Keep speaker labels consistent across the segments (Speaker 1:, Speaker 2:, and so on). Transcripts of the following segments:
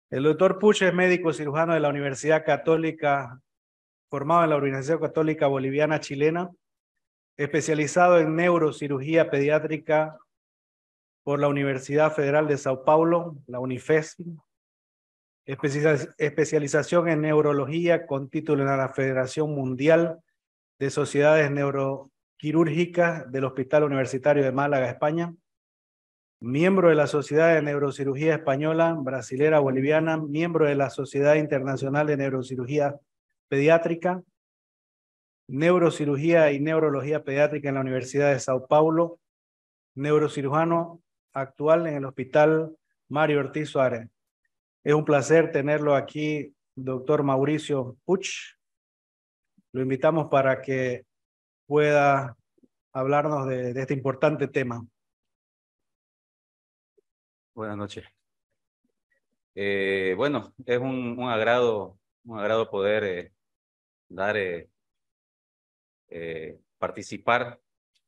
Speaker 1: El doctor Puch es médico cirujano de la Universidad Católica, formado en la Universidad Católica Boliviana Chilena, especializado en neurocirugía pediátrica por la Universidad Federal de Sao Paulo, la UNIFES, especialización en neurología con título en la Federación Mundial de Sociedades Neuroquirúrgicas del Hospital Universitario de Málaga, España, miembro de la Sociedad de Neurocirugía Española, Brasilera, Boliviana, miembro de la Sociedad Internacional de Neurocirugía Pediátrica, Neurocirugía y Neurología Pediátrica en la Universidad de Sao Paulo, neurocirujano actual en el Hospital Mario Ortiz Suárez. Es un placer tenerlo aquí, doctor Mauricio Puch. Lo invitamos para que pueda hablarnos de este importante tema.
Speaker 2: Buenas noches. Bueno, es un agrado poder participar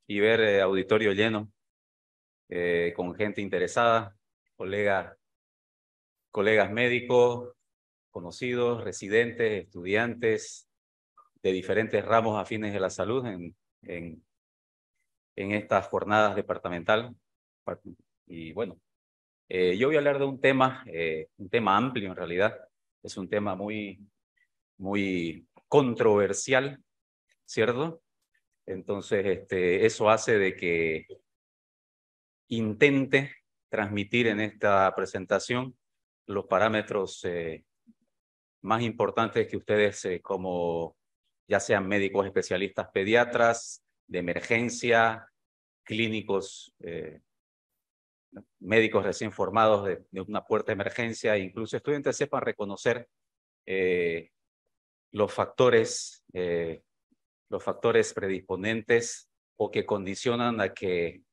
Speaker 2: y ver auditorio lleno con gente interesada, colegas médicos, conocidos, residentes, estudiantes de diferentes ramos afines de la salud en estas jornadas departamental. Y bueno, yo voy a hablar de un tema amplio en realidad. Es un tema muy controversial, ¿cierto? Entonces, eso hace de que intente transmitir en esta presentación los parámetros más importantes que ustedes, como ya sean médicos especialistas pediatras, de emergencia, clínicos, médicos recién formados de una puerta de emergencia, incluso estudiantes sepan reconocer los factores predisponentes o que condicionan a que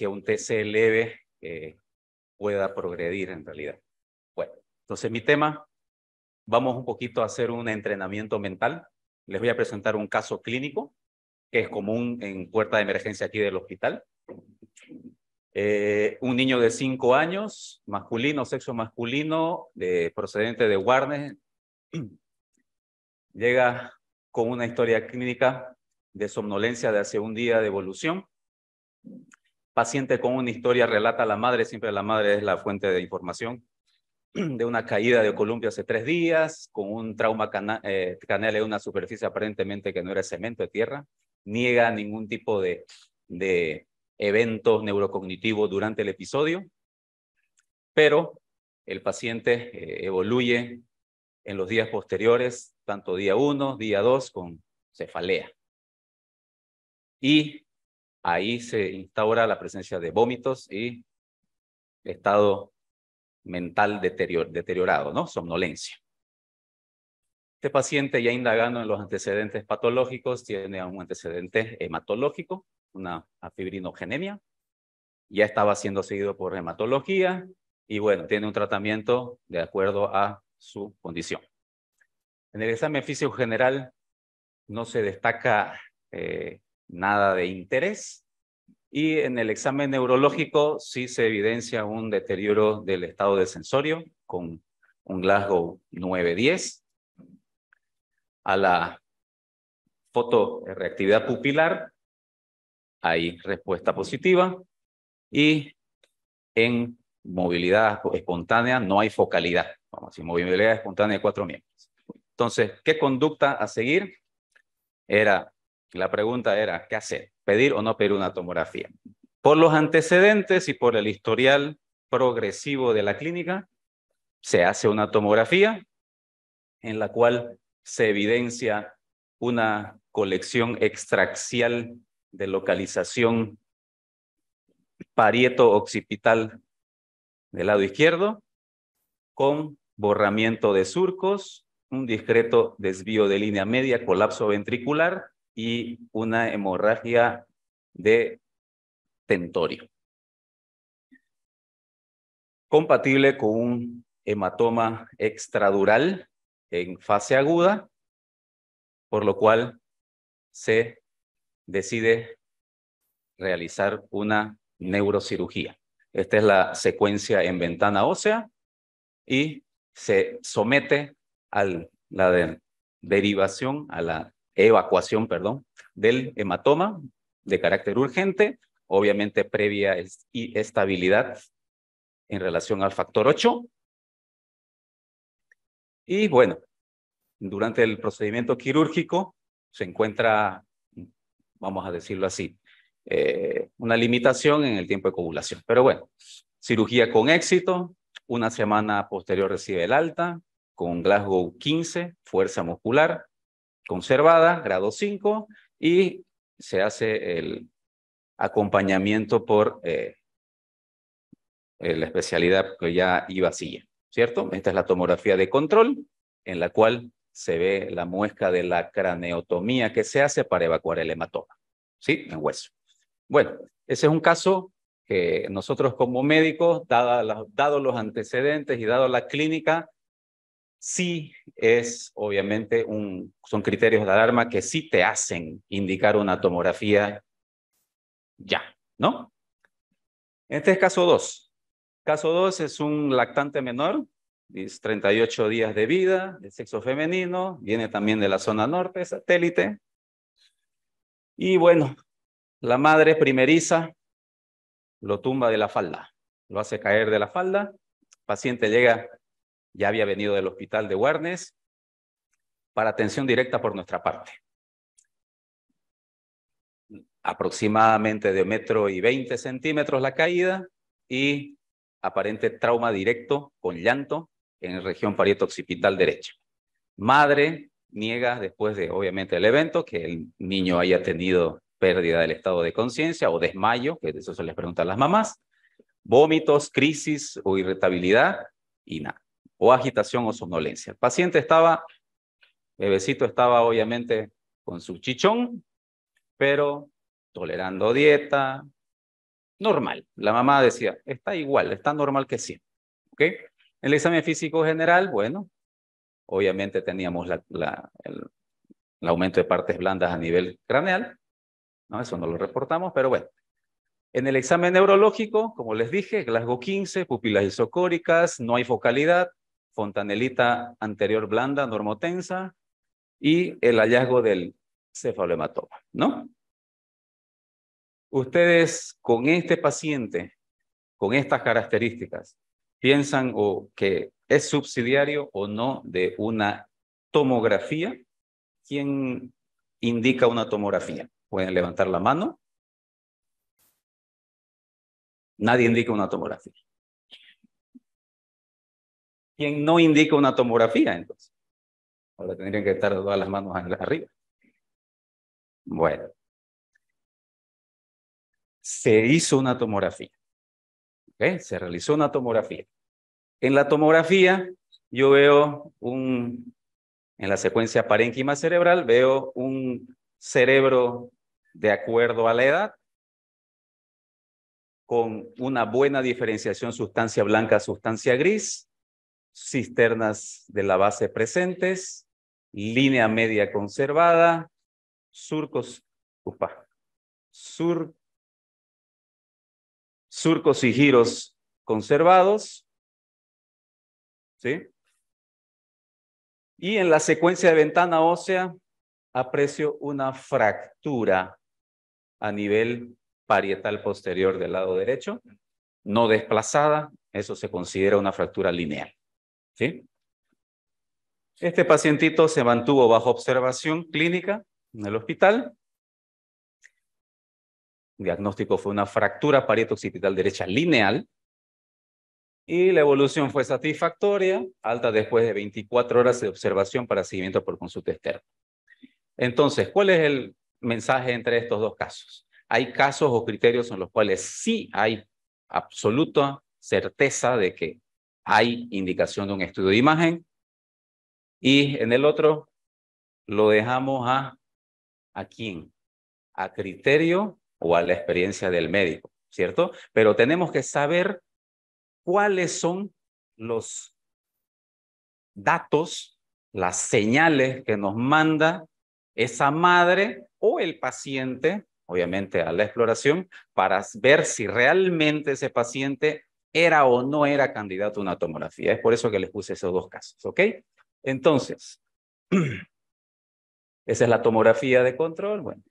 Speaker 2: un TC leve pueda progredir en realidad. Bueno, entonces mi tema, vamos un poquito a hacer un entrenamiento mental. Les voy a presentar un caso clínico que es común en puerta de emergencia aquí del hospital. Un niño de 5 años, masculino, sexo masculino, procedente de Warnes, llega con una historia clínica de somnolencia de hace un día de evolución. Paciente con una historia, relata a la madre, siempre la madre es la fuente de información, de una caída de columpio hace 3 días, con un trauma craneal en una superficie aparentemente que no era cemento, de tierra. Niega ningún tipo de eventos neurocognitivos durante el episodio, pero el paciente evoluye en los días posteriores, tanto día 1, día 2, con cefalea. Y ahí se instaura la presencia de vómitos y estado mental deteriorado, ¿no? Somnolencia. Este paciente, ya indagando en los antecedentes patológicos, tiene un antecedente hematológico, una afibrinogenemia. Ya estaba siendo seguido por hematología y bueno, tiene un tratamiento de acuerdo a su condición. En el examen físico general no se destaca nada de interés, y en el examen neurológico sí se evidencia un deterioro del estado del sensorio con un Glasgow 9-10. A la fotoreactividad pupilar hay respuesta positiva, y en movilidad espontánea no hay focalidad. Vamos a decir, movilidad espontánea de 4 miembros. Entonces, ¿qué conducta a seguir? La pregunta era, ¿qué hacer? ¿Pedir o no pedir una tomografía? Por los antecedentes y por el historial progresivo de la clínica, se hace una tomografía en la cual se evidencia una colección extraxial de localización parieto-occipital del lado izquierdo, con borramiento de surcos, un discreto desvío de línea media, colapso ventricular y una hemorragia de tentorio. Compatible con un hematoma extradural en fase aguda, por lo cual se decide realizar una neurocirugía. Esta es la secuencia en ventana ósea y se somete a la derivación, a la evacuación, perdón, del hematoma de carácter urgente, obviamente previa estabilidad en relación al factor 8. Y bueno, durante el procedimiento quirúrgico se encuentra, vamos a decirlo así, una limitación en el tiempo de coagulación. Pero bueno, cirugía con éxito, una semana posterior recibe el alta, con Glasgow 15, fuerza muscular, conservada, grado 5, y se hace el acompañamiento por la especialidad que ya iba siguiendo, ¿cierto? Esta es la tomografía de control, en la cual se ve la muesca de la craneotomía que se hace para evacuar el hematoma, ¿sí? En hueso. Bueno, ese es un caso que nosotros como médicos, dado los antecedentes y dado la clínica, sí es obviamente son criterios de alarma que sí te hacen indicar una tomografía ya, ¿no? Este es caso 2. Caso 2 es un lactante menor, es 38 días de vida, de sexo femenino, viene también de la zona norte, satélite. Y bueno, la madre primeriza lo tumba de la falda, lo hace caer de la falda. El paciente llega, ya había venido del hospital de Warnes, para atención directa por nuestra parte. Aproximadamente de 1,20 m la caída y aparente trauma directo con llanto en la región parieto-occipital derecha. Madre niega después de, obviamente, el evento, que el niño haya tenido pérdida del estado de conciencia o desmayo, que eso se les pregunta a las mamás, vómitos, crisis o irritabilidad y nada, o agitación o somnolencia. El paciente estaba, bebecito estaba obviamente con su chichón, pero tolerando dieta, normal. La mamá decía, está igual, está normal que siempre. ¿Ok? El examen físico general, bueno, obviamente teníamos el aumento de partes blandas a nivel craneal, ¿no? Eso no lo reportamos, pero bueno. En el examen neurológico, como les dije, Glasgow 15, pupilas isocóricas, no hay focalidad, fontanelita anterior blanda, normotensa, y el hallazgo del cefalohematoma, ¿no? Ustedes con este paciente, con estas características, piensan o que es subsidiario o no de una tomografía. ¿Quién indica una tomografía? ¿Pueden levantar la mano? Nadie indica una tomografía. ¿Quién no indica una tomografía entonces? Ahora tendrían que estar todas las manos arriba. Bueno. Se hizo una tomografía. ¿Okay? Se realizó una tomografía. En la tomografía yo veo en la secuencia parénquima cerebral, veo un cerebro de acuerdo a la edad, con una buena diferenciación sustancia blanca, sustancia gris, cisternas de la base presentes, línea media conservada, surcos y giros conservados, ¿sí? Y en la secuencia de ventana ósea aprecio una fractura a nivel parietal posterior del lado derecho, no desplazada, eso se considera una fractura lineal, ¿sí? Este pacientito se mantuvo bajo observación clínica en el hospital. El diagnóstico fue una fractura parieto-occipital derecha lineal y la evolución fue satisfactoria, alta después de 24 horas de observación para seguimiento por consulta externa. Entonces, ¿cuál es el mensaje entre estos dos casos? Hay casos o criterios en los cuales sí hay absoluta certeza de que hay indicación de un estudio de imagen, y en el otro lo dejamos ¿a quién? A criterio o a la experiencia del médico, ¿cierto? Pero tenemos que saber cuáles son los datos, las señales que nos manda esa madre o el paciente, obviamente a la exploración, para ver si realmente ese paciente era o no era candidato a una tomografía. Es por eso que les puse esos dos casos, ¿ok? Entonces, esa es la tomografía de control. Bueno,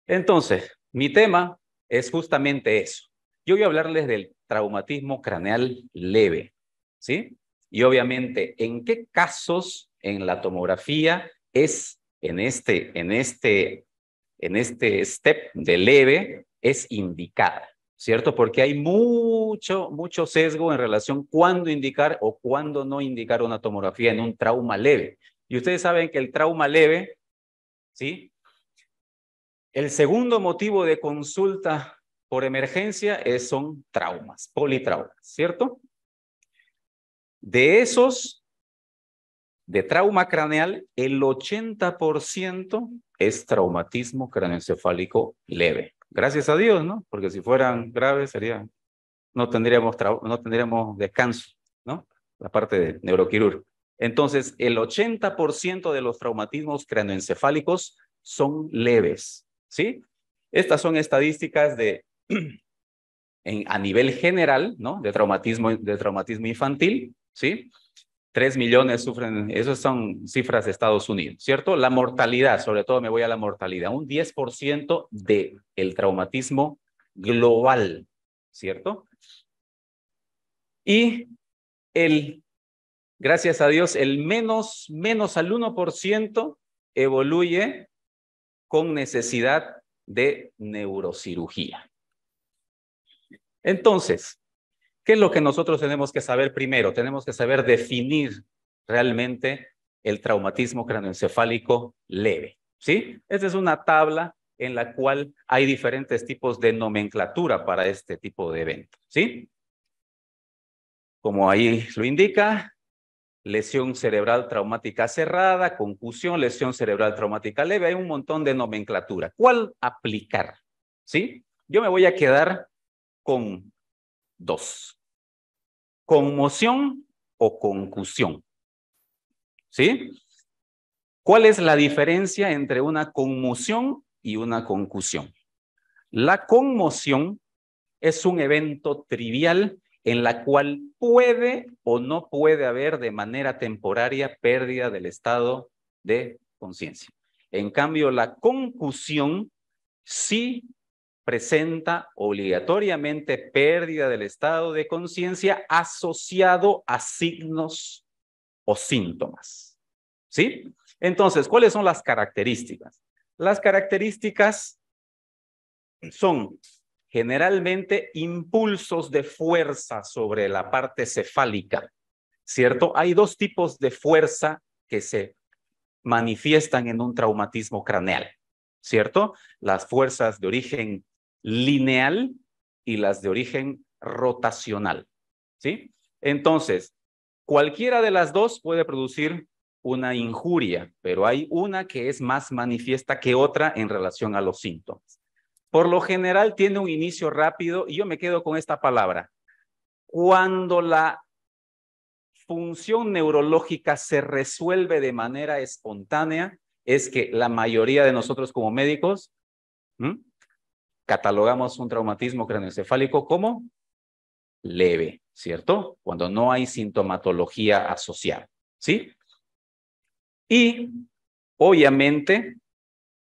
Speaker 2: entonces, mi tema es justamente eso. Yo voy a hablarles del traumatismo craneal leve, ¿sí? Y obviamente, ¿en qué casos en la tomografía es en este step de leve es indicada, ¿cierto? Porque hay mucho sesgo en relación cuándo indicar o cuándo no indicar una tomografía en un trauma leve. Y ustedes saben que el trauma leve, ¿sí? El segundo motivo de consulta por emergencia son traumas, politraumas, ¿cierto? De esos, de trauma craneal, el 80% es traumatismo craneoencefálico leve. Gracias a Dios, ¿no? Porque si fueran graves no tendríamos descanso, ¿no? La parte de neuroquirúrgico. Entonces, el 80% de los traumatismos craneoencefálicos son leves, ¿sí? Estas son estadísticas a nivel general, ¿no? De traumatismo infantil, ¿sí? 3 millones sufren, esas son cifras de Estados Unidos, ¿cierto? La mortalidad, sobre todo me voy a la mortalidad, un 10% del traumatismo global, ¿cierto? Y gracias a Dios, el menos al 1% evoluye con necesidad de neurocirugía. Entonces, ¿qué es lo que nosotros tenemos que saber primero? Tenemos que saber definir realmente el traumatismo craneoencefálico leve, ¿sí? Esta es una tabla en la cual hay diferentes tipos de nomenclatura para este tipo de evento, ¿sí? Como ahí lo indica, lesión cerebral traumática cerrada, concusión, lesión cerebral traumática leve, hay un montón de nomenclatura. ¿Cuál aplicar? ¿Sí? Yo me voy a quedar con dos. Conmoción o concusión. ¿Sí? ¿Cuál es la diferencia entre una conmoción y una concusión? La conmoción es un evento trivial en la cual puede o no puede haber de manera temporaria pérdida del estado de conciencia. En cambio, la concusión sí presenta obligatoriamente pérdida del estado de conciencia asociado a signos o síntomas. ¿Sí? Entonces, ¿cuáles son las características? Las características son generalmente impulsos de fuerza sobre la parte cefálica, ¿cierto? Hay dos tipos de fuerza que se manifiestan en un traumatismo craneal, ¿cierto? Las fuerzas de origen lineal y las de origen rotacional, ¿sí? Entonces, cualquiera de las dos puede producir una injuria, pero hay una que es más manifiesta que otra en relación a los síntomas. Por lo general tiene un inicio rápido y yo me quedo con esta palabra. Cuando la función neurológica se resuelve de manera espontánea, es que la mayoría de nosotros como médicos catalogamos un traumatismo craneoencefálico como leve, ¿cierto? Cuando no hay sintomatología asociada, ¿sí? Y obviamente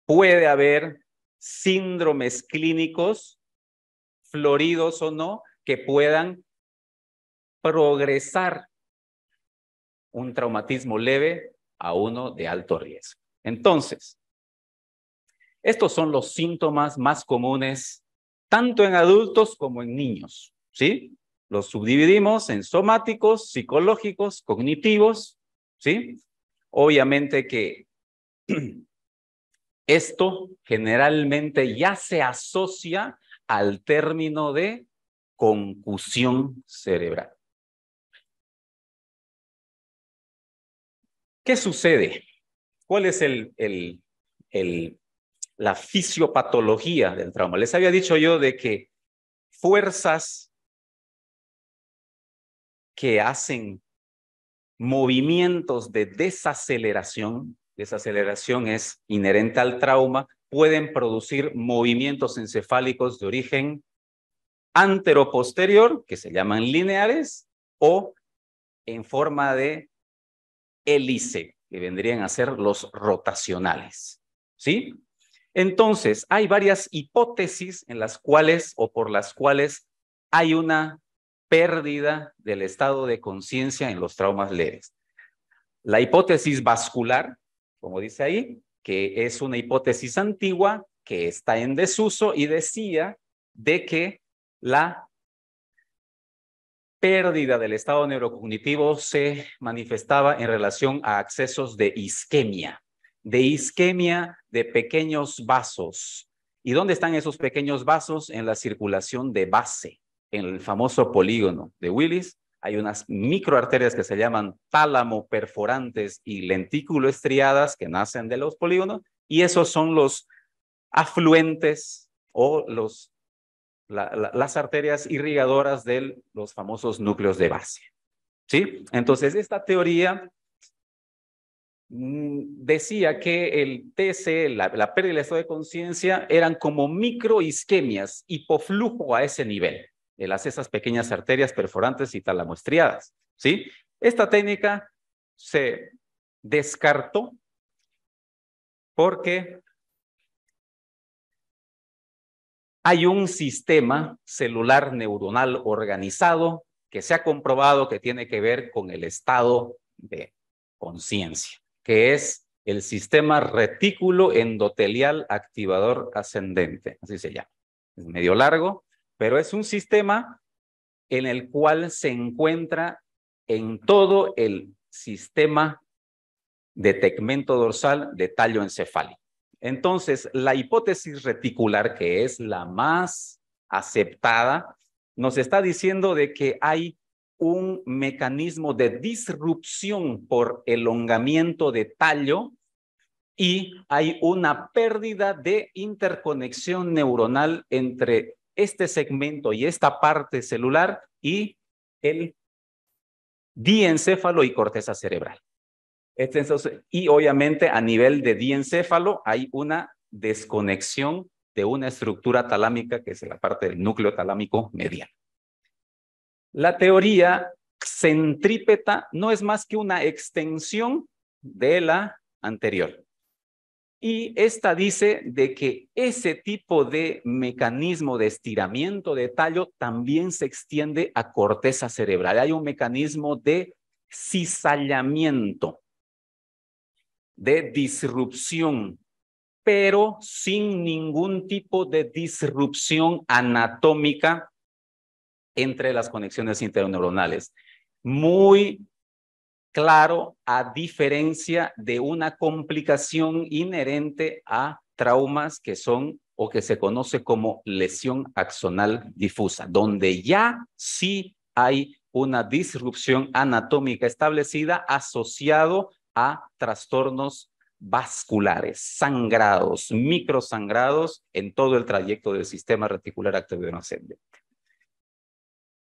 Speaker 2: puede haber síndromes clínicos, floridos o no, que puedan progresar un traumatismo leve a uno de alto riesgo. Entonces, estos son los síntomas más comunes tanto en adultos como en niños, ¿sí? Los subdividimos en somáticos, psicológicos, cognitivos, ¿sí? Obviamente que esto generalmente ya se asocia al término de concusión cerebral. ¿Qué sucede? ¿Cuál es la fisiopatología del trauma? Les había dicho yo de que fuerzas que hacen movimientos de desaceleración es inherente al trauma, pueden producir movimientos encefálicos de origen anteroposterior, que se llaman lineares, o en forma de hélice, que vendrían a ser los rotacionales. ¿Sí? Entonces, hay varias hipótesis en las cuales o por las cuales hay una pérdida del estado de conciencia en los traumas leves. La hipótesis vascular, como dice ahí, que es una hipótesis antigua que está en desuso y decía de que la pérdida del estado neurocognitivo se manifestaba en relación a accesos de isquemia de pequeños vasos. ¿Y dónde están esos pequeños vasos? En la circulación de base, en el famoso polígono de Willis. Hay unas microarterias que se llaman tálamo perforantes y lentículo estriadas que nacen de los polígonos, y esos son los afluentes o las arterias irrigadoras de los famosos núcleos de base. ¿Sí? Entonces, esta teoría decía que el TC, la pérdida del estado de conciencia, eran como microisquemias, hipoflujo a ese nivel, de esas pequeñas arterias perforantes y talamoestriadas. ¿Sí? Esta técnica se descartó porque hay un sistema celular neuronal organizado que se ha comprobado que tiene que ver con el estado de conciencia, que es el sistema retículo endotelial activador ascendente, así se llama. Es medio largo, pero es un sistema en el cual se encuentra en todo el sistema de tegmento dorsal de tallo encefálico. Entonces, la hipótesis reticular, que es la más aceptada, nos está diciendo de que hay un mecanismo de disrupción por elongamiento de tallo y hay una pérdida de interconexión neuronal entre este segmento y esta parte celular y el diencéfalo y corteza cerebral. Entonces, y obviamente a nivel de diencéfalo hay una desconexión de una estructura talámica que es la parte del núcleo talámico mediano. La teoría centrípeta no es más que una extensión de la anterior. Y esta dice de que ese tipo de mecanismo de estiramiento de tallo también se extiende a corteza cerebral. Hay un mecanismo de cizallamiento, de disrupción, pero sin ningún tipo de disrupción anatómica entre las conexiones interneuronales. Muy claro, a diferencia de una complicación inherente a traumas que son o que se conoce como lesión axonal difusa, donde ya sí hay una disrupción anatómica establecida asociado a trastornos vasculares, sangrados, microsangrados en todo el trayecto del sistema reticular activo ascendente.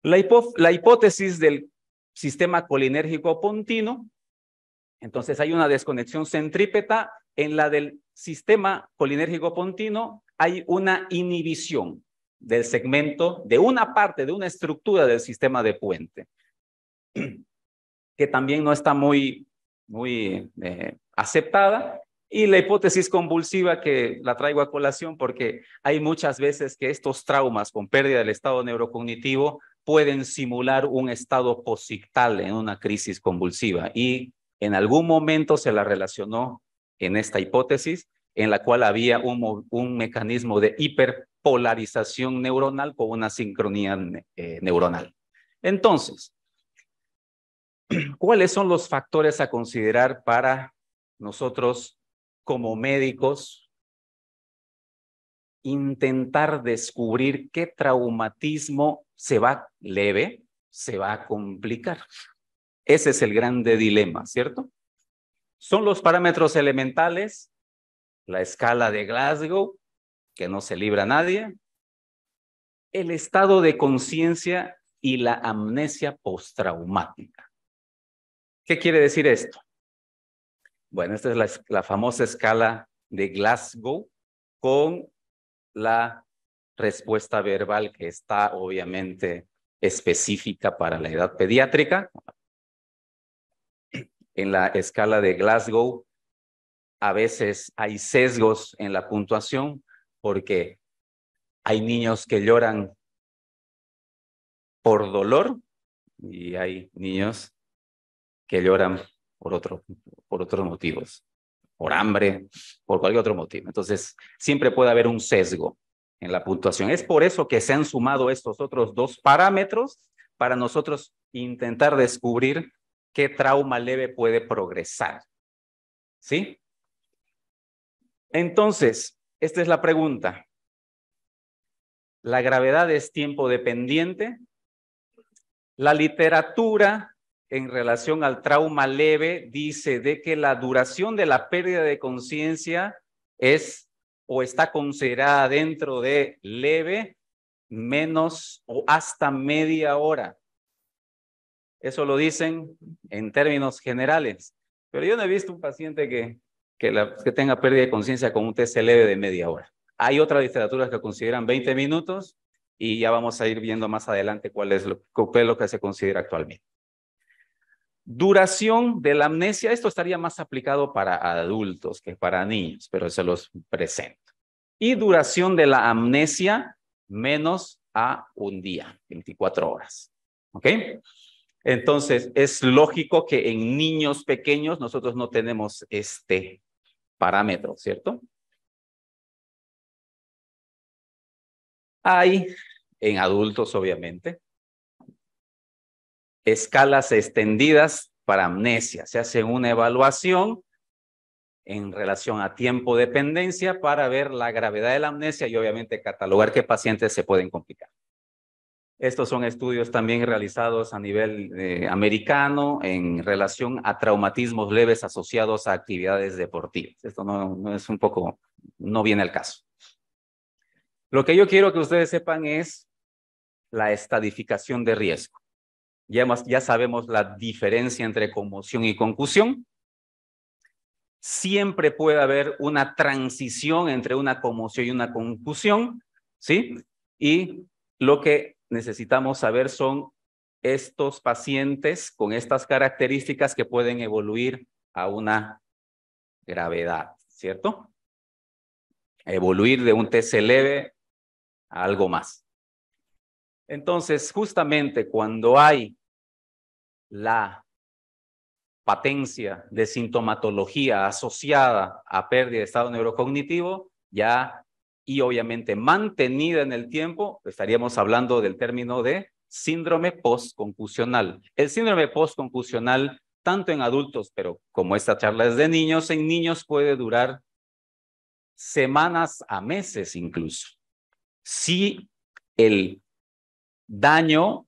Speaker 2: La hipótesis del sistema colinérgico pontino, entonces hay una desconexión centrípeta. En la del sistema colinérgico pontino hay una inhibición del segmento de una parte, de una estructura del sistema de puente, que también no está muy aceptada. Y la hipótesis convulsiva, que la traigo a colación porque hay muchas veces que estos traumas con pérdida del estado neurocognitivo pueden simular un estado posictal en una crisis convulsiva, y en algún momento se la relacionó en esta hipótesis, en la cual había un mecanismo de hiperpolarización neuronal con una sincronía neuronal. Entonces, ¿cuáles son los factores a considerar para nosotros como médicos intentar descubrir qué traumatismo leve se va a complicar? Ese es el grande dilema, ¿cierto? Son los parámetros elementales, la escala de Glasgow, que no se libra a nadie, el estado de conciencia y la amnesia postraumática. ¿Qué quiere decir esto? Bueno, esta es la famosa escala de Glasgow con la respuesta verbal que está obviamente específica para la edad pediátrica. En la escala de Glasgow, a veces hay sesgos en la puntuación porque hay niños que lloran por dolor y hay niños que lloran por otros motivos, por hambre, por cualquier otro motivo. Entonces, siempre puede haber un sesgo en la puntuación. Es por eso que se han sumado estos otros dos parámetros para nosotros intentar descubrir qué trauma leve puede progresar. ¿Sí? Entonces, esta es la pregunta. ¿La gravedad es tiempo dependiente? La literatura en relación al trauma leve dice de que la duración de la pérdida de conciencia es o está considerada dentro de leve, menos o hasta media hora. Eso lo dicen en términos generales. Pero yo no he visto un paciente que tenga pérdida de conciencia con un TC leve de media hora. Hay otras literaturas que consideran 20 minutos y ya vamos a ir viendo más adelante cuál es lo que se considera actualmente. Duración de la amnesia, esto estaría más aplicado para adultos que para niños, pero se los presento. Y duración de la amnesia menos a un día, 24 horas. ¿Ok? Entonces, es lógico que en niños pequeños nosotros no tenemos este parámetro, ¿cierto? Hay en adultos, obviamente, escalas extendidas para amnesia. Se hace una evaluación en relación a tiempo dependencia para ver la gravedad de la amnesia y obviamente catalogar qué pacientes se pueden complicar. Estos son estudios también realizados a nivel americano en relación a traumatismos leves asociados a actividades deportivas. Esto no es un poco, no viene al caso. Lo que yo quiero que ustedes sepan es la estadificación de riesgo. Ya sabemos la diferencia entre conmoción y concusión. Siempre puede haber una transición entre una conmoción y una concusión, ¿sí? Y lo que necesitamos saber son estos pacientes con estas características que pueden evoluir a una gravedad, ¿cierto? Evoluir de un TC leve a algo más. Entonces, justamente cuando hay la patencia de sintomatología asociada a pérdida de estado neurocognitivo, y obviamente mantenida en el tiempo, estaríamos hablando del término de síndrome postconcusional. El síndrome postconcusional, tanto en adultos, pero como esta charla es de niños, en niños puede durar semanas a meses incluso. Si el daño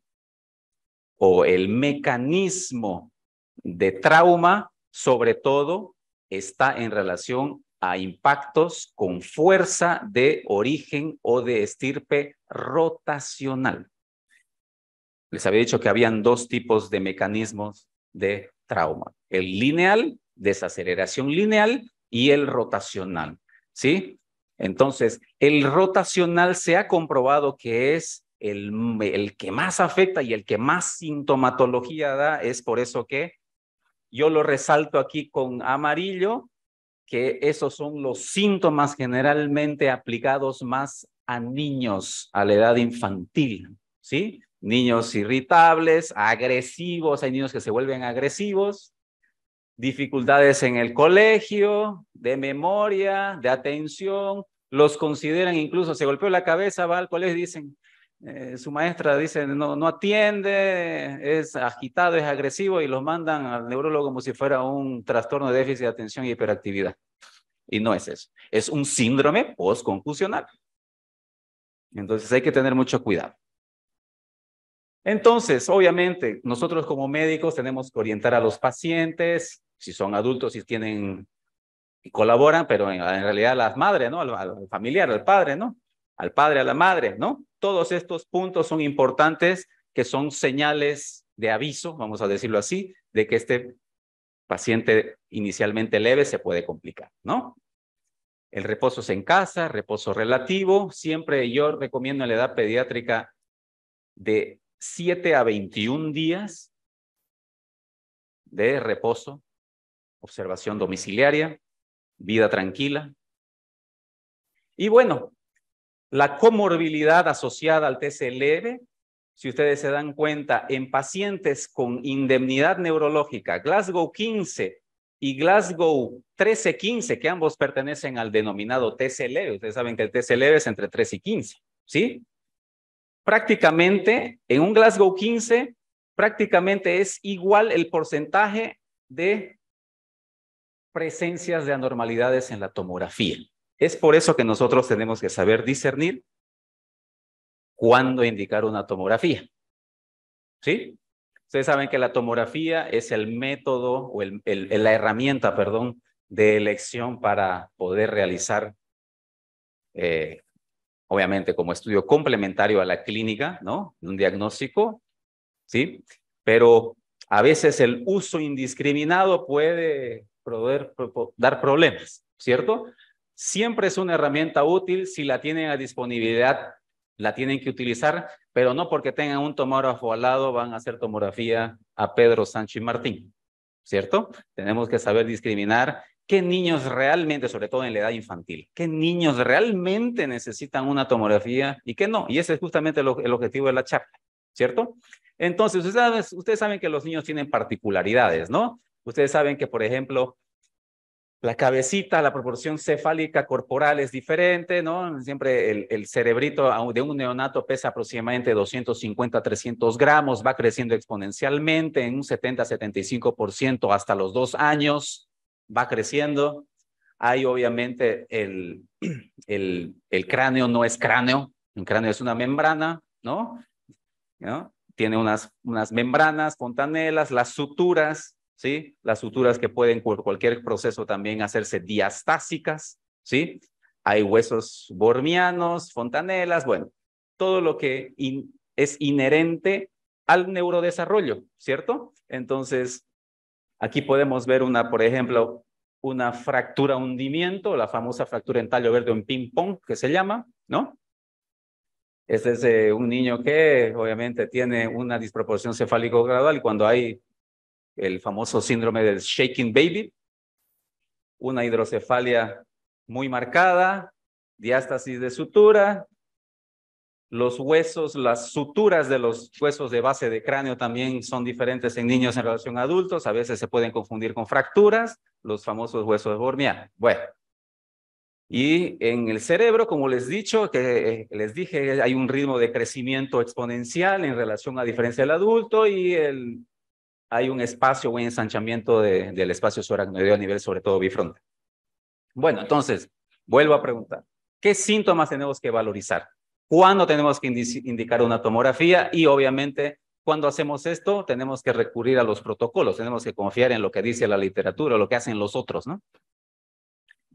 Speaker 2: o el mecanismo de trauma, sobre todo, está en relación a impactos con fuerza de origen o de estirpe rotacional. Les había dicho que habían dos tipos de mecanismos de trauma. El lineal, desaceleración lineal, y el rotacional, ¿sí? Entonces, el rotacional se ha comprobado que es el que más afecta y el que más sintomatología da. Es por eso que yo lo resalto aquí con amarillo, que esos son los síntomas generalmente aplicados más a niños, a la edad infantil, ¿sí? Niños irritables, agresivos, hay niños que se vuelven agresivos, dificultades en el colegio, de memoria, de atención, los consideran incluso, se golpeó la cabeza, va al colegio y dicen, su maestra dice, no atiende, es agitado, es agresivo, y los mandan al neurólogo como si fuera un trastorno de déficit de atención y hiperactividad. Y no es eso, es un síndrome postconcusional. Entonces hay que tener mucho cuidado. Entonces, obviamente, nosotros como médicos tenemos que orientar a los pacientes, si son adultos, si tienen y colaboran, pero en realidad a las madres, ¿no? Al familiar, al padre, ¿no? Al padre, a la madre, ¿no? Todos estos puntos son importantes, que son señales de aviso, vamos a decirlo así, de que este paciente inicialmente leve se puede complicar, ¿no? El reposo es en casa, reposo relativo. Siempre yo recomiendo en la edad pediátrica de 7 a 21 días de reposo, observación domiciliaria, vida tranquila. Y bueno, la comorbilidad asociada al TC leve, si ustedes se dan cuenta, en pacientes con indemnidad neurológica, Glasgow 15 y Glasgow 13-15, que ambos pertenecen al denominado TC leve. Ustedes saben que el TC leve es entre 3 y 15, ¿sí? Prácticamente, en un Glasgow 15, prácticamente es igual el porcentaje de presencias de anormalidades en la tomografía. Es por eso que nosotros tenemos que saber discernir cuándo indicar una tomografía. ¿Sí? Ustedes saben que la tomografía es el método o la herramienta, perdón, de elección para poder realizar, obviamente como estudio complementario a la clínica, ¿no? Un diagnóstico, ¿sí? Pero a veces el uso indiscriminado puede dar problemas, ¿cierto? Siempre es una herramienta útil. Si la tienen a disponibilidad, la tienen que utilizar, pero no porque tengan un tomógrafo al lado van a hacer tomografía a Pedro Sánchez Martín, ¿cierto? Tenemos que saber discriminar qué niños realmente, sobre todo en la edad infantil, qué niños realmente necesitan una tomografía y qué no. Y ese es justamente el objetivo de la charla, ¿cierto? Entonces, ustedes saben que los niños tienen particularidades, ¿no? Ustedes saben que, por ejemplo, la cabecita, la proporción cefálica corporal es diferente, ¿no? Siempre el cerebrito de un neonato pesa aproximadamente 250 a 300 gramos, va creciendo exponencialmente en un 70-75% hasta los 2 años, va creciendo. Hay obviamente el cráneo no es cráneo, el cráneo es una membrana, ¿no? Tiene unas membranas, fontanelas, las suturas, ¿sí? Las suturas que pueden por cualquier proceso también hacerse diastásicas, ¿sí? Hay huesos bormianos, fontanelas, bueno, todo lo que es inherente al neurodesarrollo, ¿cierto? Entonces, aquí podemos ver por ejemplo, una fractura hundimiento, la famosa fractura en tallo verde o en ping-pong, que se llama, ¿no? Este es un niño que obviamente tiene una disproporción cefálico gradual y cuando hay el famoso síndrome del shaking baby, una hidrocefalia muy marcada, diástasis de sutura, los huesos, las suturas de los huesos de base de cráneo también son diferentes en niños en relación a adultos, a veces se pueden confundir con fracturas, los famosos huesos de Bormian. Bueno, y en el cerebro, como les dije, hay un ritmo de crecimiento exponencial en relación a diferencia del adulto y hay un espacio o un ensanchamiento del espacio subaracnoideo a nivel sobre todo bifrontal. Bueno, entonces, vuelvo a preguntar, ¿qué síntomas tenemos que valorizar? ¿Cuándo tenemos que indicar una tomografía? Y obviamente, cuando hacemos esto, tenemos que recurrir a los protocolos, tenemos que confiar en lo que dice la literatura, lo que hacen los otros, ¿no?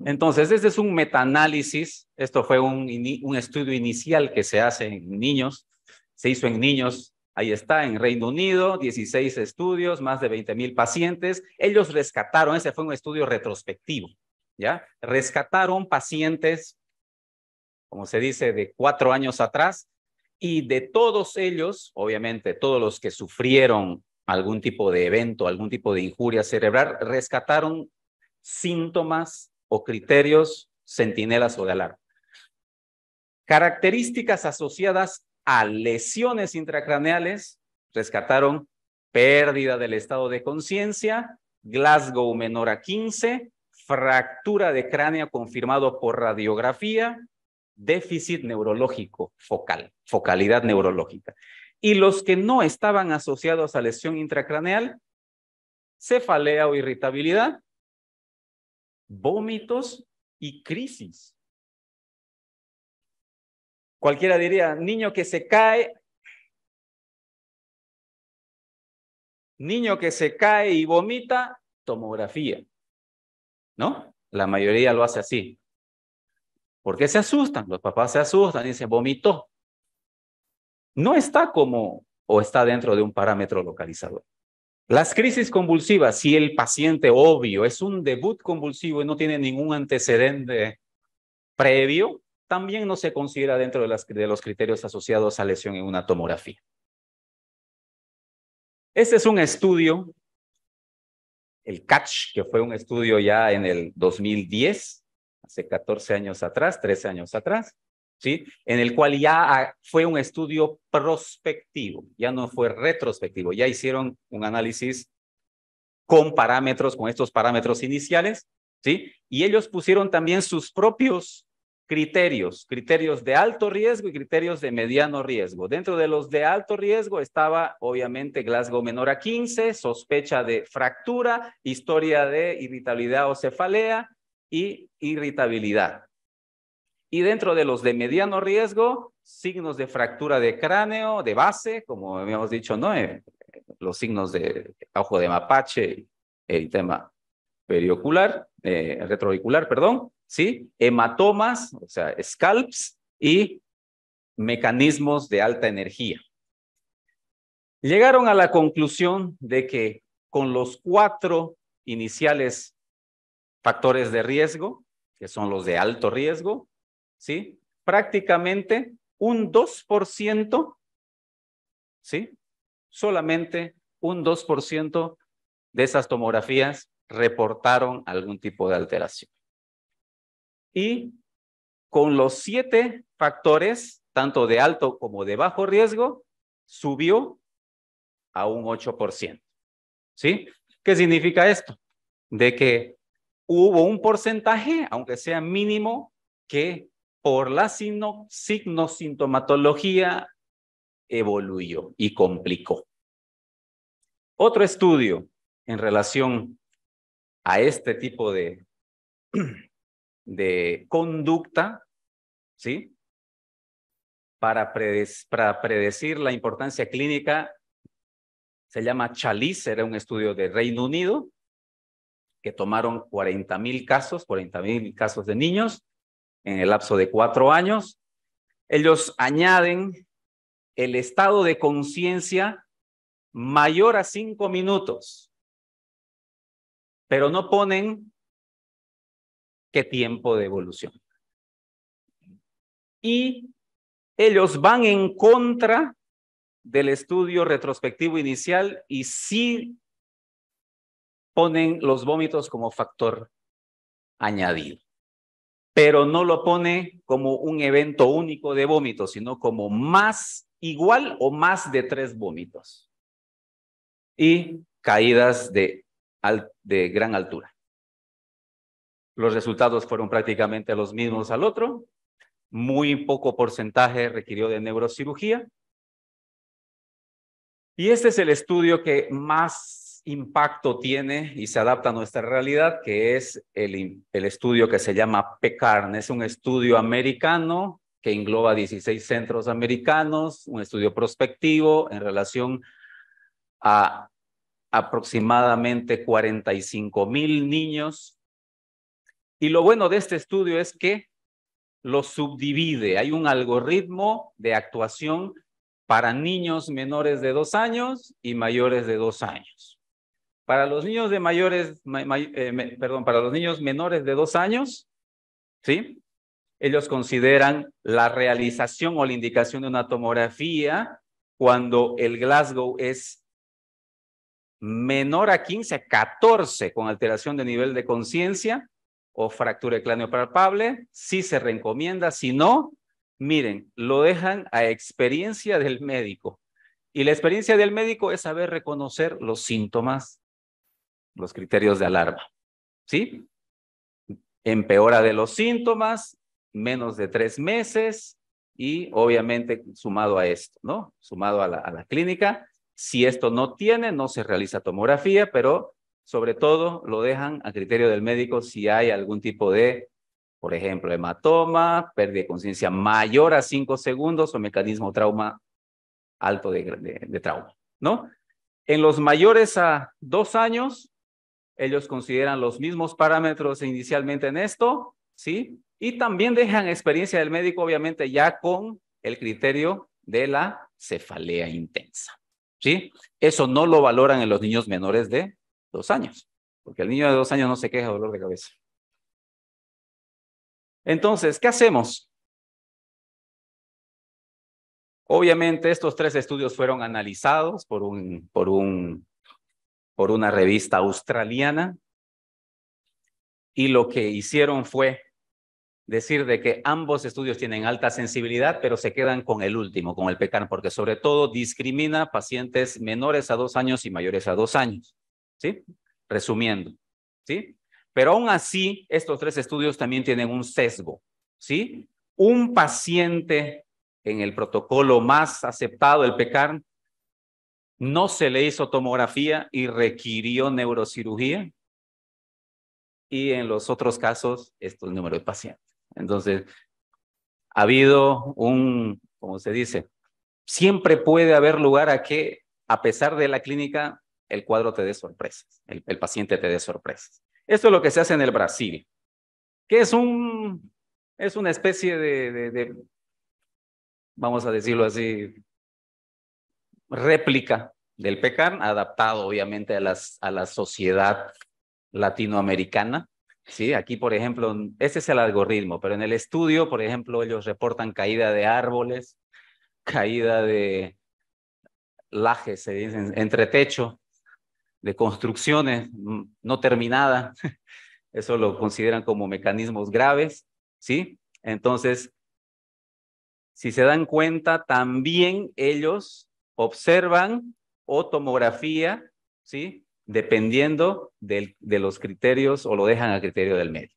Speaker 2: Entonces, este es un metaanálisis. Esto fue un estudio inicial que se hace en niños. Se hizo en niños, ahí está, en Reino Unido, 16 estudios, más de 20,000 pacientes. Ellos rescataron, ese fue un estudio retrospectivo, ¿ya? Rescataron pacientes, como se dice, de 4 años atrás, y de todos ellos, obviamente, todos los que sufrieron algún tipo de evento, algún tipo de injuria cerebral, rescataron síntomas o criterios centinelas o de alarma. Características asociadas a lesiones intracraneales, rescataron pérdida del estado de conciencia, Glasgow menor a 15, fractura de cráneo confirmado por radiografía, déficit neurológico focal, focalidad neurológica. Y los que no estaban asociados a lesión intracraneal, cefalea o irritabilidad, vómitos y crisis. Cualquiera diría, niño que se cae y vomita, tomografía, ¿no? La mayoría lo hace así. ¿Por qué se asustan? Los papás se asustan y dicen, vomitó. No está o está dentro de un parámetro localizador. Las crisis convulsivas, si el paciente obvio es un debut convulsivo y no tiene ningún antecedente previo también no se considera dentro de los criterios asociados a lesión en una tomografía. Este es un estudio, el CATCH, que fue un estudio ya en el 2010, hace 14 años atrás, 13 años atrás, ¿sí? En el cual ya fue un estudio prospectivo, ya no fue retrospectivo, ya hicieron un análisis con parámetros, con estos parámetros iniciales, ¿sí? Y ellos pusieron también sus propios criterios de alto riesgo y criterios de mediano riesgo. Dentro de los de alto riesgo estaba, obviamente, Glasgow menor a 15, sospecha de fractura, historia de irritabilidad o cefalea y irritabilidad. Y dentro de los de mediano riesgo, signos de fractura de cráneo, de base, como habíamos dicho, ¿no? Los signos de ojo de mapache, eritema periocular, retroauricular, perdón, ¿sí? Hematomas, o sea, scalps y mecanismos de alta energía. Llegaron a la conclusión de que con los 4 iniciales factores de riesgo, que son los de alto riesgo, ¿sí? Prácticamente un 2%, ¿sí? Solamente un 2% de esas tomografías reportaron algún tipo de alteración. Y con los 7 factores, tanto de alto como de bajo riesgo, subió a un 8%. ¿Sí? ¿Qué significa esto? De que hubo un porcentaje, aunque sea mínimo, que por la signosintomatología evoluyó y complicó. Otro estudio en relación a este tipo de conducta, ¿sí? Para predecir la importancia clínica, se llama Chalice, era un estudio de Reino Unido, que tomaron 40,000 casos de niños en el lapso de 4 años. Ellos añaden el estado de conciencia mayor a 5 minutos, pero no ponen qué tiempo de evolución. Y ellos van en contra del estudio retrospectivo inicial y sí ponen los vómitos como factor añadido, pero no lo pone como un evento único de vómitos, sino como más, igual o más de 3 vómitos y caídas de gran altura. Los resultados fueron prácticamente los mismos al otro. Muy poco porcentaje requirió de neurocirugía. Y este es el estudio que más impacto tiene y se adapta a nuestra realidad, que es el estudio que se llama PECARN. Es un estudio americano que engloba 16 centros americanos, un estudio prospectivo en relación a aproximadamente 45,000 niños. Y lo bueno de este estudio es que lo subdivide. Hay un algoritmo de actuación para niños menores de 2 años y mayores de 2 años. Para los niños de para los niños menores de 2 años, ¿sí? Ellos consideran la realización o la indicación de una tomografía cuando el Glasgow es menor a 15, 14 con alteración de nivel de conciencia o fractura de cráneo palpable, sí se recomienda, si no, miren, lo dejan a experiencia del médico. Y la experiencia del médico es saber reconocer los síntomas, los criterios de alarma, ¿sí? Empeora de los síntomas, menos de 3 meses y obviamente sumado a esto, ¿no? Sumado a la clínica. Si esto no tiene, no se realiza tomografía, pero sobre todo lo dejan a criterio del médico si hay algún tipo de, por ejemplo, hematoma, pérdida de conciencia mayor a 5 segundos o mecanismo trauma alto de trauma, ¿no? En los mayores a 2 años, ellos consideran los mismos parámetros inicialmente en esto, ¿sí? Y también dejan experiencia del médico, obviamente, ya con el criterio de la cefalea intensa, ¿sí? Eso no lo valoran en los niños menores de 2 años, porque el niño de 2 años no se queja de dolor de cabeza. Entonces, ¿qué hacemos? Obviamente, estos 3 estudios fueron analizados por una revista australiana y lo que hicieron fue decir de que ambos estudios tienen alta sensibilidad, pero se quedan con el último, con el PECARN, porque sobre todo discrimina pacientes menores a 2 años y mayores a 2 años, ¿sí? Resumiendo, ¿sí? Pero aún así, estos 3 estudios también tienen un sesgo, ¿sí? Un paciente en el protocolo más aceptado, el PECARN, no se le hizo tomografía y requirió neurocirugía, y en los otros casos, esto es el número de pacientes. Entonces, ha habido ¿cómo se dice? Siempre puede haber lugar a que, a pesar de la clínica, el cuadro te dé sorpresas, el paciente te dé sorpresas. Esto es lo que se hace en el Brasil, que es una especie de, vamos a decirlo así, réplica del PECARN, adaptado obviamente a la sociedad latinoamericana. Sí, aquí, por ejemplo, ese es el algoritmo, pero en el estudio, por ejemplo, ellos reportan caída de árboles, caída de lajes, se dicen, entretecho, de construcciones no terminadas. Eso lo consideran como mecanismos graves, ¿sí? Entonces, si se dan cuenta, también ellos observan o tomografía, ¿sí? Dependiendo de los criterios o lo dejan a criterio del médico.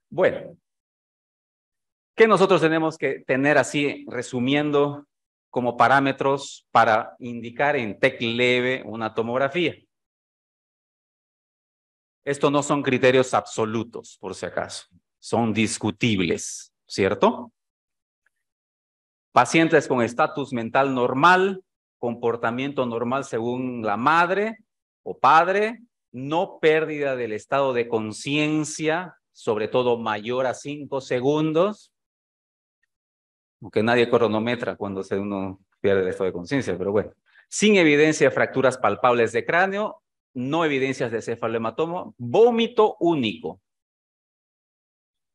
Speaker 2: Bueno, ¿qué nosotros tenemos que tener así, resumiendo, como parámetros para indicar en TEC leve una tomografía? Estos no son criterios absolutos, por si acaso. Son discutibles, ¿cierto? Pacientes con estatus mental normal, comportamiento normal según la madre o padre, no pérdida del estado de conciencia, sobre todo mayor a 5 segundos, aunque nadie cronometra cuando uno pierde el estado de conciencia, pero bueno. Sin evidencia de fracturas palpables de cráneo, no evidencias de cefalomatomo, vómito único,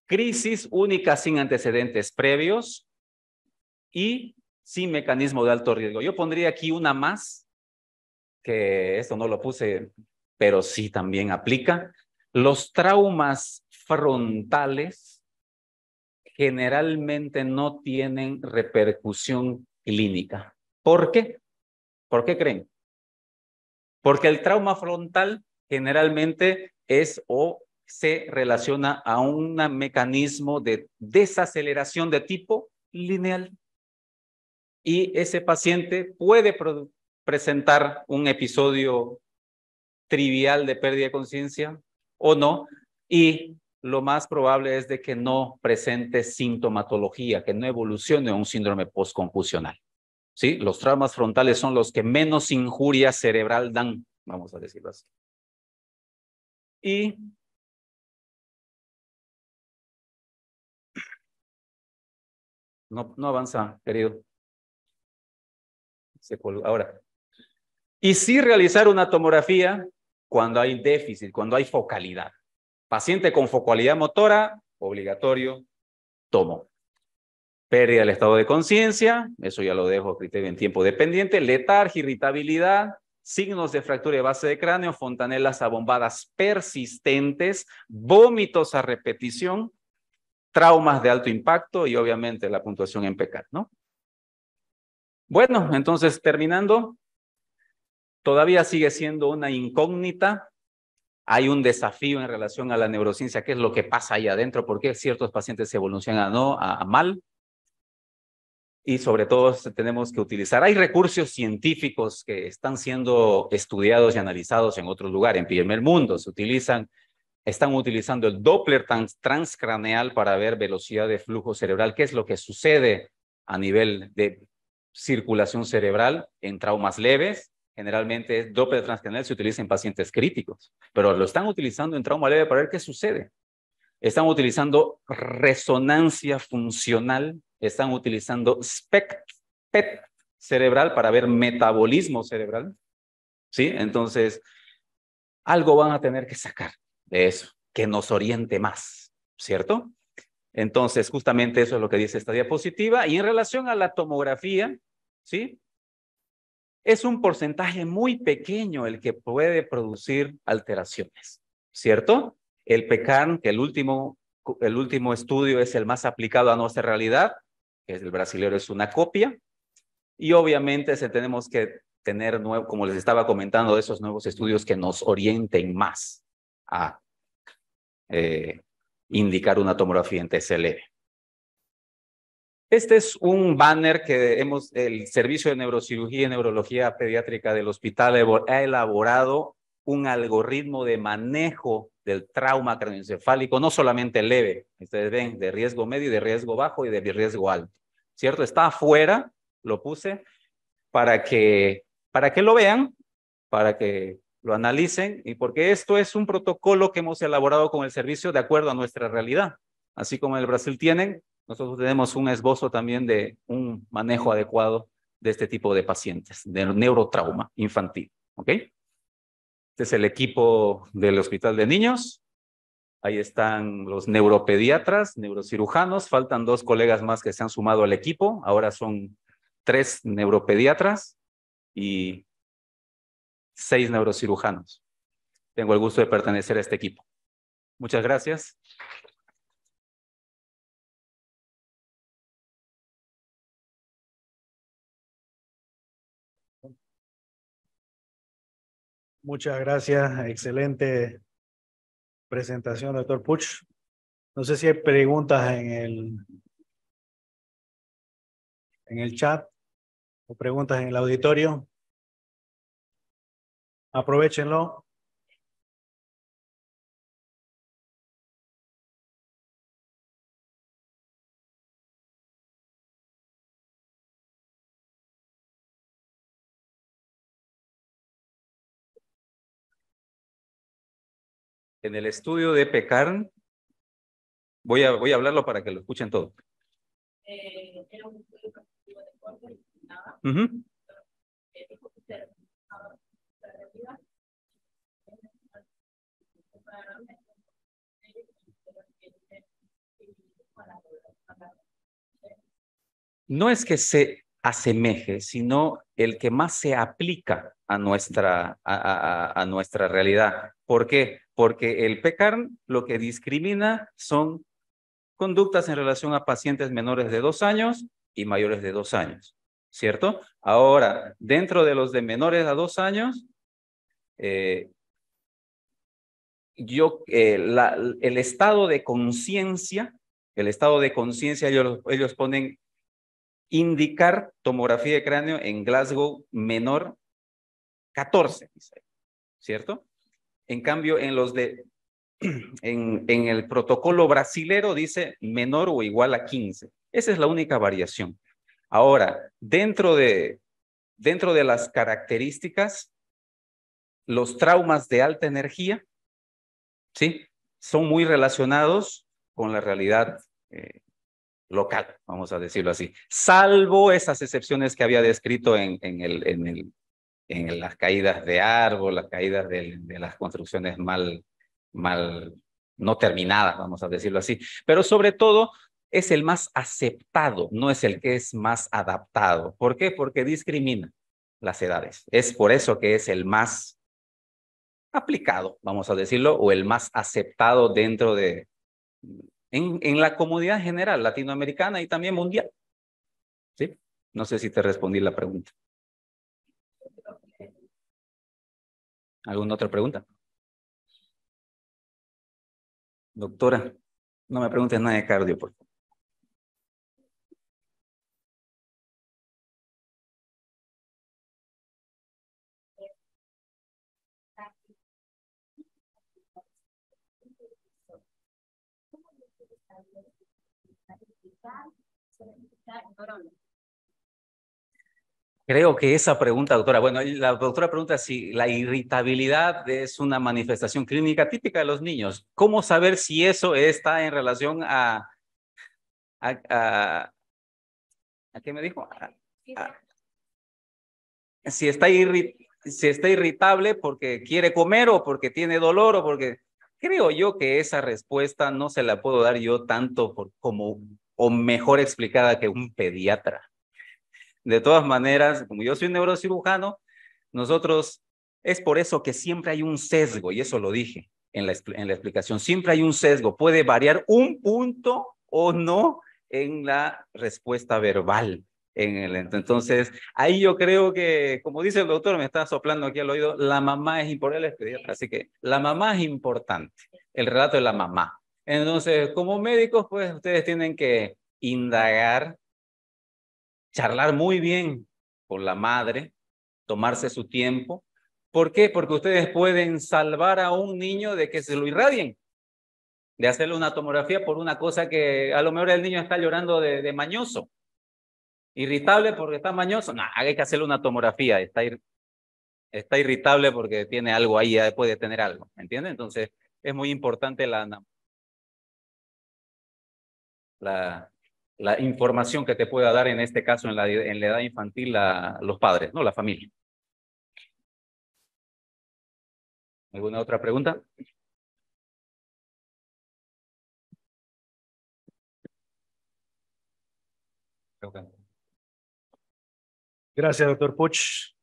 Speaker 2: crisis única sin antecedentes previos y sin mecanismo de alto riesgo. Yo pondría aquí una más, que esto no lo puse, pero sí también aplica. Los traumas frontales generalmente no tienen repercusión clínica. ¿Por qué? ¿Por qué creen? Porque el trauma frontal generalmente es o se relaciona a un mecanismo de desaceleración de tipo lineal. Y ese paciente puede presentar un episodio trivial de pérdida de conciencia o no, y lo más probable es de que no presente sintomatología, que no evolucione a un síndrome postconfusional. ¿Sí? Los traumas frontales son los que menos injuria cerebral dan, vamos a decirlo así. Y no avanza, querido. Ahora. Y sí realizar una tomografía cuando hay déficit, cuando hay focalidad. Paciente con focalidad motora, obligatorio, tomo. Pérdida del estado de conciencia, eso ya lo dejo a criterio en tiempo dependiente. Letargia, irritabilidad, signos de fractura de base de cráneo, fontanelas abombadas persistentes, vómitos a repetición, traumas de alto impacto y obviamente la puntuación en PECAR, ¿no? Bueno, entonces terminando, todavía sigue siendo una incógnita. Hay un desafío en relación a la neurociencia, qué es lo que pasa ahí adentro, por qué ciertos pacientes evolucionan a mal. Y sobre todo tenemos que utilizar, hay recursos científicos que están siendo estudiados y analizados en otros lugares, en primer mundo, están utilizando el Doppler transcraneal para ver velocidad de flujo cerebral, qué es lo que sucede a nivel de circulación cerebral en traumas leves. Generalmente el Doppler transcraneal se utiliza en pacientes críticos, pero lo están utilizando en trauma leve para ver qué sucede. Están utilizando resonancia funcional, están utilizando PET cerebral para ver metabolismo cerebral, ¿sí? Entonces, algo van a tener que sacar de eso, que nos oriente más, ¿cierto? Entonces, justamente eso es lo que dice esta diapositiva. Y en relación a la tomografía, ¿sí? Es un porcentaje muy pequeño el que puede producir alteraciones, ¿cierto? El PECARN, que el último estudio es el más aplicado a nuestra realidad, que es el brasilero, es una copia. Y obviamente tenemos que tener, como les estaba comentando, esos nuevos estudios que nos orienten más a indicar una tomografía en TSLR. Este es un banner que el Servicio de Neurocirugía y Neurología Pediátrica del hospital ha elaborado un algoritmo de manejo del trauma craneoencefálico, no solamente leve, ustedes ven, de riesgo medio, de riesgo bajo y de riesgo alto, ¿cierto? Está afuera, lo puse, para que lo vean, para que lo analicen, y porque esto es un protocolo que hemos elaborado con el servicio de acuerdo a nuestra realidad. Así como en el Brasil tienen, nosotros tenemos un esbozo también de un manejo adecuado de este tipo de pacientes, de neurotrauma infantil. ¿Ok? Este es el equipo del Hospital de Niños. Ahí están los neuropediatras, neurocirujanos. Faltan 2 colegas más que se han sumado al equipo. Ahora son 3 neuropediatras y 6 neurocirujanos. Tengo el gusto de pertenecer a este equipo. Muchas gracias.
Speaker 1: Muchas gracias. Excelente presentación, doctor Puch. No sé si hay preguntas en el chat o preguntas en el auditorio. Aprovechenlo.
Speaker 2: En el estudio de PECARN, voy a hablarlo para que lo escuchen todo. Uh-huh. No es que se asemeje, sino el que más se aplica a nuestra realidad. ¿Por qué? Porque el PECARN lo que discrimina son conductas en relación a pacientes menores de 2 años y mayores de 2 años, ¿cierto? Ahora, dentro de los de menores a 2 años, el estado de conciencia, ellos ponen indicar tomografía de cráneo en Glasgow menor 14, ¿cierto? En cambio, en el protocolo brasilero dice menor o igual a 15. Esa es la única variación. Ahora, dentro de las características, los traumas de alta energía, ¿sí? Son muy relacionados con la realidad local, vamos a decirlo así, salvo esas excepciones que había descrito en las caídas de árbol, las caídas de las construcciones mal no terminadas, vamos a decirlo así. Pero sobre todo es el más aceptado, no es el que es más adaptado. ¿Por qué? Porque discrimina las edades. Es por eso que es el más aplicado, vamos a decirlo, o el más aceptado dentro de en la comunidad general latinoamericana y también mundial. ¿Sí? No sé si te respondí la pregunta. ¿Alguna otra pregunta? Doctora, no me preguntes nada de cardio, por favor. Creo que esa pregunta, doctora, bueno, la doctora pregunta si la irritabilidad es una manifestación clínica típica de los niños. ¿Cómo saber si eso está en relación ¿a qué me dijo? Si está irritable porque quiere comer o porque tiene dolor o porque... creo yo que esa respuesta no se la puedo dar yo tanto como, o mejor explicada que un pediatra. De todas maneras, como yo soy neurocirujano, nosotros, es por eso que siempre hay un sesgo, y eso lo dije en la explicación, siempre hay un sesgo, puede variar un punto o no en la respuesta verbal. Entonces, ahí yo creo que, como dice el doctor, me está soplando aquí al oído, la mamá es importante, así que la mamá es importante, el relato de la mamá. Entonces, como médicos, pues ustedes tienen que indagar, charlar muy bien con la madre, tomarse su tiempo. ¿Por qué? Porque ustedes pueden salvar a un niño de que se lo irradien, de hacerle una tomografía por una cosa que a lo mejor el niño está llorando de mañoso, irritable porque está mañoso. No, hay que hacerle una tomografía, está irritable porque tiene algo ahí, puede tener algo, ¿me entiende? Entonces es muy importante la, la información que te pueda dar en este caso en la edad infantil los padres, no la familia. ¿Alguna otra pregunta?
Speaker 1: Gracias, doctor Puch.